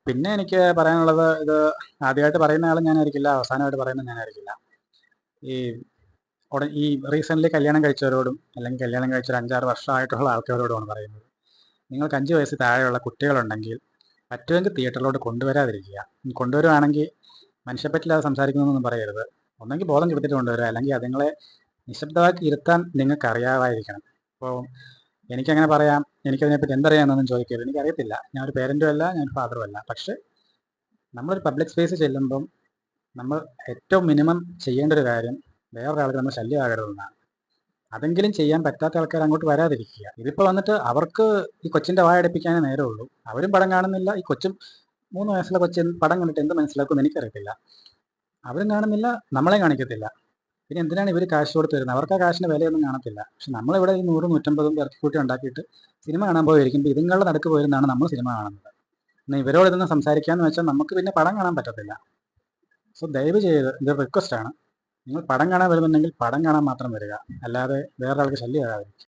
പിന്നെ എനിക്ക് പറയാനുള്ളത്, ഇത് ആദ്യമായിട്ട് പറയുന്ന ആളും ഞാനായിരിക്കില്ല, അവസാനമായിട്ട് പറയുന്നത് ഞാനായിരിക്കില്ല. ഈ ഈ റീസെൻ്റ്ലി കല്യാണം കഴിച്ചവരോടും അല്ലെങ്കിൽ കല്യാണം കഴിച്ച ഒരു 5-6 വർഷമായിട്ടുള്ള ആൾക്കാരോടുമാണ് പറയുന്നത്. നിങ്ങൾക്ക് 5 വയസ്സിൽ താഴെയുള്ള കുട്ടികളുണ്ടെങ്കിൽ പറ്റുമെങ്കിൽ തിയേറ്ററിലോട്ട് കൊണ്ടുവരാതിരിക്കുക. കൊണ്ടുവരുവാണെങ്കിൽ മനുഷ്യപ്പറ്റില്ലാതെ സംസാരിക്കുന്നതൊന്നും പറയരുത്. ഒന്നെങ്കിൽ ബോധം കെടുത്തിട്ട് കൊണ്ടുവരിക, അല്ലെങ്കിൽ അതുങ്ങളെ നിശബ്ദമാക്കി ഇരുത്താൻ നിങ്ങൾക്ക് അറിയാമായിരിക്കണം. ഇപ്പോൾ എനിക്കങ്ങനെ പറയാം, എനിക്കതിനെപ്പറ്റി എന്തറിയാമെന്നൊന്നും ചോദിക്കരുത്. എനിക്കറിയത്തില്ല, ഞാനൊരു പേരൻറ്റും അല്ല, ഞാനൊരു ഫാദറും അല്ല. പക്ഷേ നമ്മളൊരു പബ്ലിക് സ്പേസിൽ ചെല്ലുമ്പം നമ്മൾ ഏറ്റവും മിനിമം ചെയ്യേണ്ട ഒരു കാര്യം വേറൊരാൾക്ക് നമ്മൾ ശല്യമാകരുതെന്നാണ്. അതെങ്കിലും ചെയ്യാൻ പറ്റാത്ത ആൾക്കാർ അങ്ങോട്ട് വരാതിരിക്കുക. ഇതിപ്പോൾ വന്നിട്ട് അവർക്ക് ഈ കൊച്ചിൻ്റെ വായടപ്പിക്കാനേ നേരമുള്ളൂ. അവരും പടം കാണുന്നില്ല. ഈ കൊച്ചും 3 വയസ്സുള്ള കൊച്ചു പടം കണ്ടിട്ട് എന്ത് മനസ്സിലാക്കുമെന്ന് എനിക്കറിയത്തില്ല. അവരും കാണുന്നില്ല, നമ്മളെ കാണിക്കത്തില്ല. പിന്നെ എന്തിനാണ് ഇവർ കാശ് കൊടുത്ത് വരുന്നത്? അവർക്ക് ആ കാശിന് വിലയൊന്നും കാണത്തില്ല. പക്ഷെ നമ്മളിവിടെ ഈ 100-150 ഇറക്കിക്കൂട്ടി ഉണ്ടാക്കിയിട്ട് സിനിമ കാണാൻ പോയിരിക്കുമ്പോൾ ഇതുങ്ങളുടെ നടുക്ക് പോയിരുന്നാണ് നമ്മൾ സിനിമ കാണുന്നത്. എന്നാൽ ഇവരോട് ഇതൊന്നും സംസാരിക്കാമെന്ന് വെച്ചാൽ നമുക്ക് പിന്നെ പടം കാണാൻ പറ്റത്തില്ല. സോ ദയവ് ചെയ്ത് ഇതൊരു റിക്വസ്റ്റാണ്. നിങ്ങൾ പടം കാണാൻ വരുന്നുണ്ടെങ്കിൽ പടം കാണാൻ മാത്രം വരിക, അല്ലാതെ വേറൊരാൾക്ക് ശല്യമാകാതിരിക്കുക.